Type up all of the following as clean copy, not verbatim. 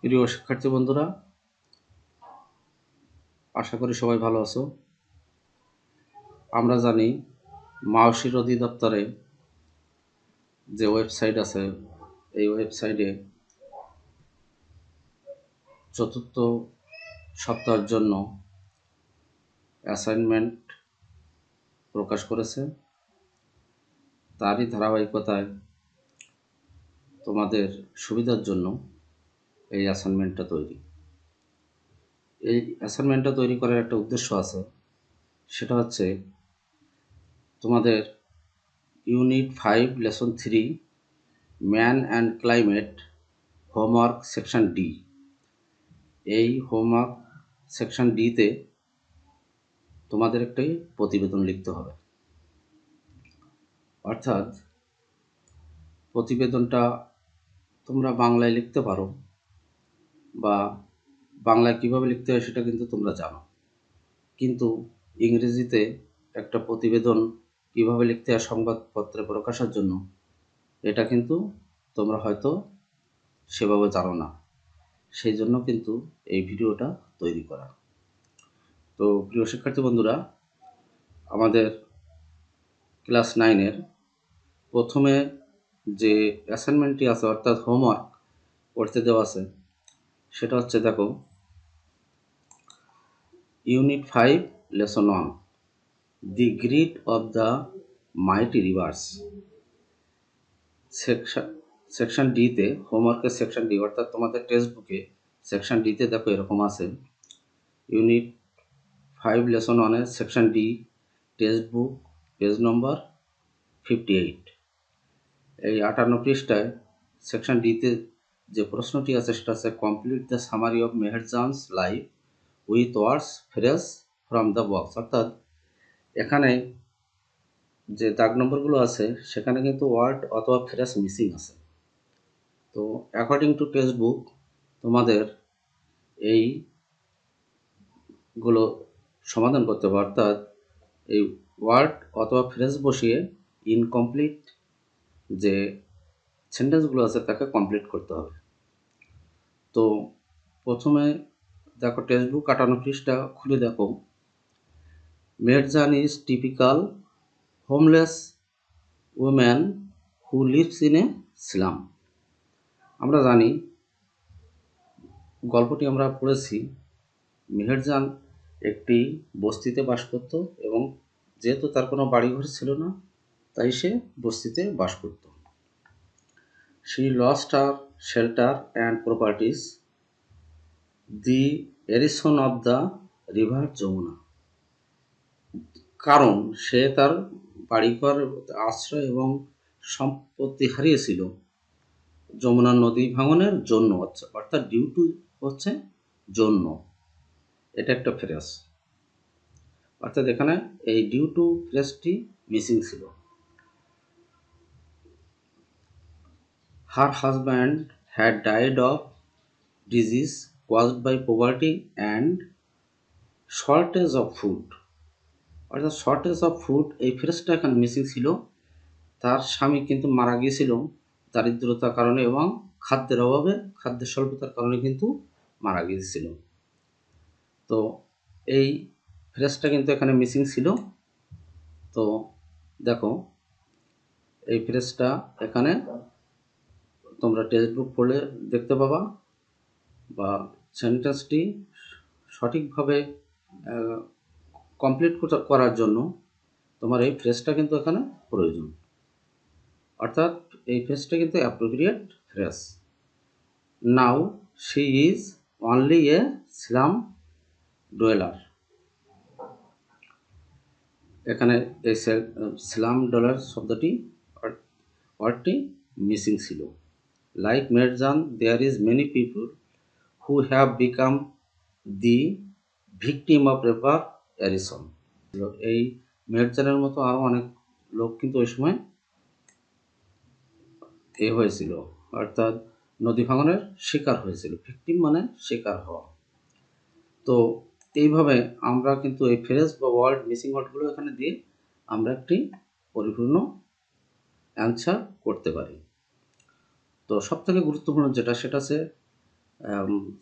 প্রিয় শিক্ষার্থী বন্ধুরা, আশা করি সবাই ভালো আছো। আমরা জানি মাওশির অধিদপ্তরে যে ওয়েবসাইট আছে, এই ওয়েবসাইটে চতুর্থ সপ্তাহের জন্য অ্যাসাইনমেন্ট প্রকাশ করেছে। তারই ধারাবাহিকতায় তোমাদের সুবিধার জন্য এই অ্যাসাইনমেন্টটা তৈরি। এই অ্যাসাইনমেন্টটা তৈরি করার একটা উদ্দেশ্য আছে, সেটা হচ্ছে তোমাদের unit 5 lesson 3 man and climate homework section D. এই হোমওয়ার্ক সেকশন ডিতে তোমাদের একটি প্রতিবেদন লিখতে হবে। অর্থাৎ প্রতিবেদনটা তোমরা বাংলায় লিখতে পারো, বা বাংলায় কীভাবে লিখতে হয় সেটা কিন্তু তোমরা জানো, কিন্তু ইংরেজিতে একটা প্রতিবেদন কীভাবে লিখতে হয় সংবাদপত্রে প্রকাশের জন্য, এটা কিন্তু তোমরা হয়তো সেভাবে জানো না। সেই জন্য কিন্তু এই ভিডিওটা তৈরি করা। তো প্রিয় শিক্ষার্থী বন্ধুরা, আমাদের ক্লাস 9-এর প্রথমে যে অ্যাসাইনমেন্টটি আছে, অর্থাৎ হোমওয়ার্ক করতে দেওয়া আছে, সেটা হচ্ছে দেখো, unit 5 lesson 1 the grid of the mighty reverse. Section ডিতে, হোমওয়ার্কের সেকশন ডি, অর্থাৎ তোমাদের টেক্সট বুকে সেকশন ডিতে দেখো এরকম আছে, ইউনিট 5 লেসন 1-এর section D, text book, page number 58। এই 58 পৃষ্ঠায় সেকশন ডিতে যে প্রশ্নটি আছে সেটা হচ্ছে complete the summary of Meherjan's life with words phrase from the box. অর্থাৎ এখানে যে দাগ নম্বরগুলো আছে সেখানে কিন্তু ওয়ার্ড অথবা ফ্রেজ মিসিং আছে। তো অ্যাকর্ডিং টু টেক্সট বুক তোমাদের এইগুলো সমাধান করতে হবে। অর্থাৎ এই ওয়ার্ড অথবা ফ্রেজ বসিয়ে ইনকমপ্লিট যে সেন্টেন্সগুলো আছে তাকে কমপ্লিট করতে হবে। তো প্রথমে দেখো, টেক্সট বুক 58 পৃষ্ঠা খুলে দেখো, Meherjaan is typical homeless woman who lives in a slum. আমরা জানি, গল্পটি আমরা পড়েছি, মেহেরজান একটি বস্তিতে বাস করত এবং যেহেতু তার কোনো বাড়িঘর ছিল না, তাই সে বস্তিতে বাস করত। She lost her shelter and properties, the erosion of the river Jamuna. কারণ সে তার বাড়িঘর, আশ্রয় এবং সম্পত্তি হারিয়েছিল যমুনা নদী ভাঙনের জন্য, অর্থাৎ ডিউ টু হচ্ছে জন্য, এটা একটা ফ্রেজ। অর্থাৎ এখানে এই ডিউ টু ফ্রেজটি মিসিং ছিল। Her husband had died of disease caused by poverty and shortage of food। অর্থাৎ শর্টেজ অফ ফুড, এই ফ্রেজটা এখানে মিসিং ছিল। তার স্বামী কিন্তু মারা গিয়েছিল দারিদ্রতার কারণে এবং খাদ্যের অভাবে, খাদ্যের স্বল্পতার কারণে কিন্তু মারা গিয়েছিল। তো এই ফ্রেজটা কিন্তু এখানে মিসিং ছিল। তো দেখো, এই ফ্রেজটা এখানে তোমরা টেক্সট বুক পড়লে দেখতে পাবা, বা সেন্টেন্সটি সঠিকভাবে কমপ্লিট করার জন্য তোমার এই ফ্রেজটা কিন্তু এখানে প্রয়োজন। অর্থাৎ এই ফ্রেজটা কিন্তু appropriate phrase. Now she is only a slum dweller. এখানে এই স্লাম ডোয়েলার শব্দটি, ওয়ার্ডটি মিসিং ছিল। Like Meherjaan there is many people who have become the victim of river erosion. এই মেহেরজানের মতো আরও অনেক লোক কিন্তু ওই সময় হয়েছিল, অর্থাৎ নদী ভাঙনের শিকার হয়েছিল। ভিকটিম মানে শিকার হওয়া। তো এইভাবে আমরা কিন্তু এই ফ্রেজ বা ওয়ার্ড, মিসিং ওয়ার্ডগুলো এখানে দিয়ে আমরা একটি পরিপূর্ণ অ্যান্সার করতে পারি। তো সবথেকে গুরুত্বপূর্ণ যেটা, সেটা হচ্ছে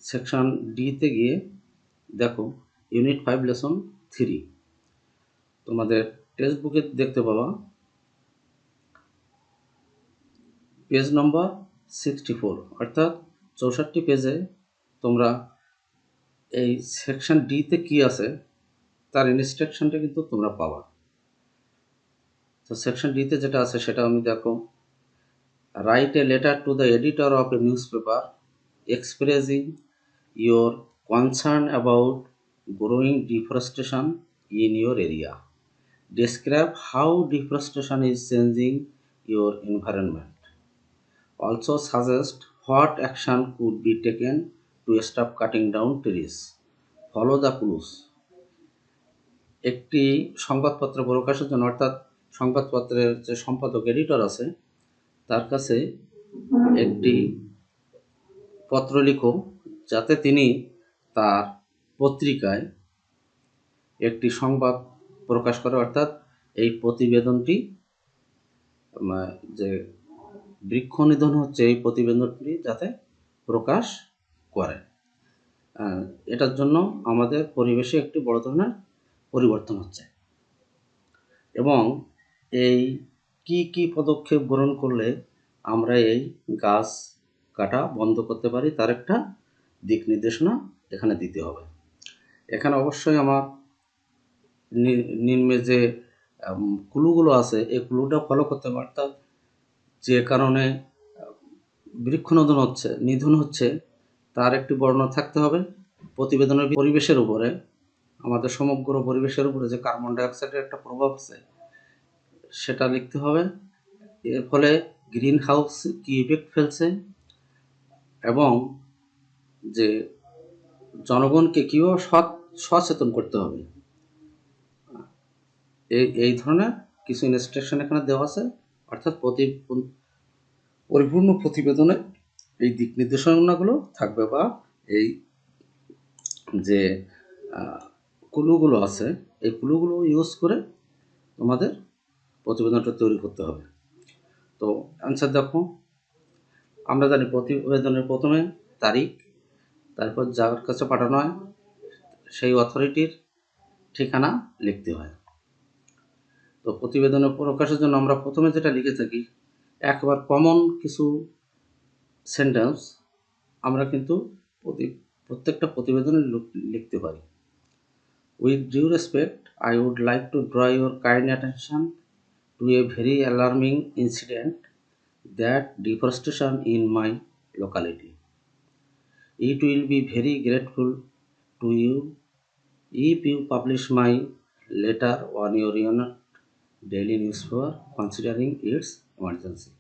সেকশন ডিতে গিয়ে দেখো ইউনিট 5 লেসন 3 তোমাদের টেক্সট বুকে দেখতে পাবা পেজ নম্বর 64, অর্থাৎ 64 পেজে তোমরা এই সেকশন ডিতে কি আছে তার ইনস্ট্রাকশনটা কিন্তু তোমরা পাবা। তো সেকশন ডিতে যেটা আছে সেটা আমি দেখো, write a letter to the editor of A news paper expressing your concern about growing deforestation in your area. Describe how deforestation is changing your environment. Also suggest what action could be taken to stop cutting down trees. Follow the clues. একটি সংবাদপত্র প্রকাশের জন্য, অর্থাৎ সংবাদপত্রের যে সম্পাদক editor আছে তার কাছে একটি পত্র লিখো, যাতে তিনি তার পত্রিকায় একটি সংবাদ প্রকাশ করে, অর্থাৎ এই প্রতিবেদনটি যে বৃক্ষ নিধন হচ্ছে এই প্রতিবেদনটি যাতে প্রকাশ করে। এটার জন্য আমাদের পরিবেশে একটি বড় ধরনের পরিবর্তন হচ্ছে এবং এই কি পদক্ষেপ গ্রহণ করলে আমরা এই গাছ কাটা বন্ধ করতে পারি তার একটা দিক নির্দেশনা এখানে দিতে হবে। এখানে অবশ্যই আমার নিম্নে যে ক্লুগুলো আছে এই ক্লুটা ফলো করতে হবে, অর্থাৎ যে কারণে বৃক্ষ নিধন হচ্ছে তার একটি বর্ণনা থাকতে হবে। প্রতিবেদনের পরিবেশের উপরে, আমাদের সমগ্র পরিবেশের উপরে যে কার্বন ডাইঅক্সাইডের একটা প্রভাব আছে সেটা লিখতে হবে। এর ফলে গ্রিন হাউস কি ইফেক্ট ফেলছে এবং যে জনগণকে কীভাবে সচেতন করতে হবে, এই ধরনের কিছু ইনস্ট্রাকশন এখানে দেওয়া আছে। অর্থাৎ পরিপূর্ণ প্রতিবেদনে এই দিক নির্দেশনাগুলো থাকবে বা এই যে ক্লুগুলো আছে এই ক্লুগুলো ইউজ করে তোমাদের প্রতিবেদনটা তৈরি করতে হবে। তো অ্যান্সার দেখো, আমরা জানি প্রতিবেদনের প্রথমে তারিখ, তারপর যার কাছে পাঠানো হয় সেই অথরিটির ঠিকানা লিখতে হয়। তো প্রতিবেদনের প্রকাশের জন্য আমরা প্রথমে যেটা লিখে থাকি একবার কমন কিছু সেন্টেন্স আমরা কিন্তু প্রত্যেকটা প্রতিবেদনে লিখতে পারি। With due respect, I would like to draw your kind attention to a very alarming incident that deforestation in my locality. It will be very grateful to you if you publish my letter on your daily newspaper considering its emergency.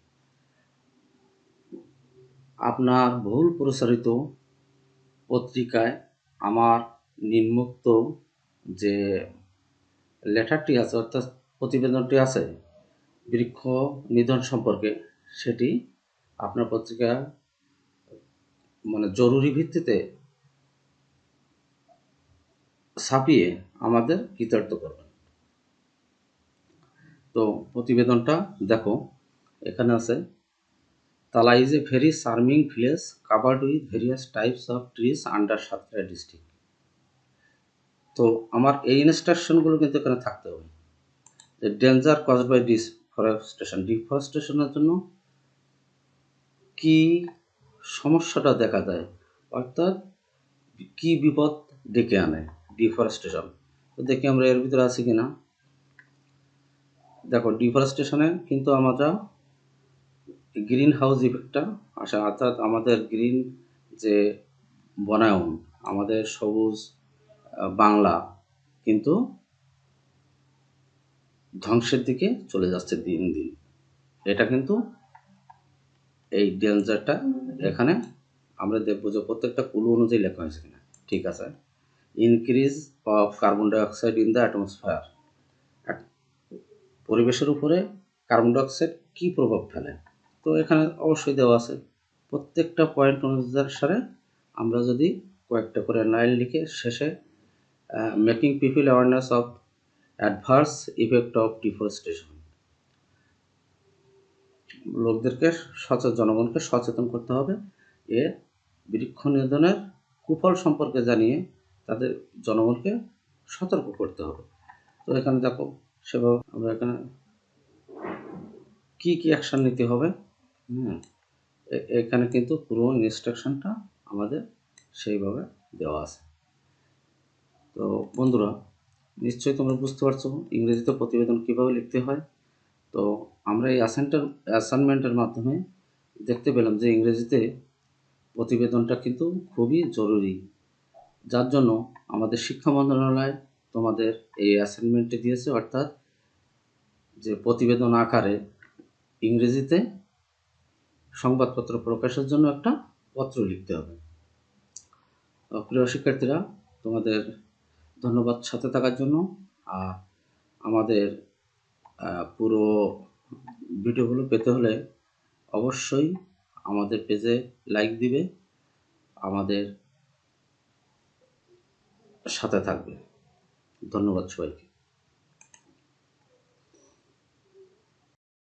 আপনার বহুল প্রচারিত পত্রিকায় আমার নিম্নোক্ত যে লেটারটি আছে, অর্থাৎ প্রতিবেদনটি আছে বৃক্ষ নিধন সম্পর্কে, সেটি আপনার পত্রিকা জরুরি ভিত্তিতে ছাপিয়ে আমাদের কৃতার্থ করবেন। তো প্রতিবেদনটা দেখো, এখানে আছে তালা is a very charming village covered with various types of trees under Satkhira district. তো আমার এই ইনস্ট্রাকশনগুলো কিন্তু এখানে থাকতে হবে। যে ডেঞ্জার কজড বাই ডিফরেস্টেশনের জন্য কি সমস্যাটা দেখা দেয়, অর্থাৎ কি বিপদ ডেকে আনে ডিফরেস্টেশন। তো দেখি আমরা এর ভিতরে আছি কিনা। দেখো, ডিফরেস্টেশনে কিন্তু আমরা গ্রিন হাউস ইফেক্টটা আসে, অর্থাৎ আমাদের গ্রিন যে বনায়ন, আমাদের সবুজ বাংলা কিন্তু ধ্বংসের দিকে চলে যাচ্ছে দিন দিন। এটা কিন্তু এই ডেঞ্জারটা এখানে আমরা দেখবো যে প্রত্যেকটা কুলু অনুযায়ী লেখা হয়েছে কিনা। ঠিক আছে, increase of carbon dioxide in the atmosphere, পরিবেশের উপরে কার্বন ডাইঅক্সাইড কী প্রভাব ফেলে। তো এখানে অবশ্যই দেওয়া আছে প্রত্যেকটা পয়েন্ট অনুসারে আমরা যদি কয়েকটা করে লাইন লিখে শেষে making people awareness of adverse effect of deforestation, লোকদেরকে জনগণকে সচেতন করতে হবে এর বৃক্ষ নিধনের কুফল সম্পর্কে জানিয়ে তাদের জনগণকে সতর্ক করতে হবে। তো এখানে দেখো সেভাবে আমরা এখানে কি কি অ্যাকশন নিতে হবে, এখানে কিন্তু পুরো ইনস্ট্রাকশনটা আমাদের সেইভাবে দেওয়া আছে। তো বন্ধুরা, নিশ্চয়ই তোমরা বুঝতে পারছো ইংরেজিতে প্রতিবেদন কীভাবে লিখতে হয়। তো আমরা এই অ্যাসাইনমেন্টের মাধ্যমে দেখতে পেলাম যে ইংরেজিতে প্রতিবেদনটা কিন্তু খুবই জরুরি, যার জন্য আমাদের শিক্ষা মন্ত্রণালয় তোমাদের এই অ্যাসাইনমেন্টটি দিয়েছে, অর্থাৎ যে প্রতিবেদন আকারে ইংরেজিতে সংবাদপত্র প্রকাশের জন্য একটা পত্র লিখতে হবে। প্রিয় শিক্ষার্থীরা, তোমাদের ধন্যবাদ সাথে থাকার জন্য। আর আমাদের পুরো ভিডিওগুলো পেতে হলে অবশ্যই আমাদের পেজে লাইক দিবে, আমাদের সাথে থাকবে। ধন্যবাদ সবাইকে।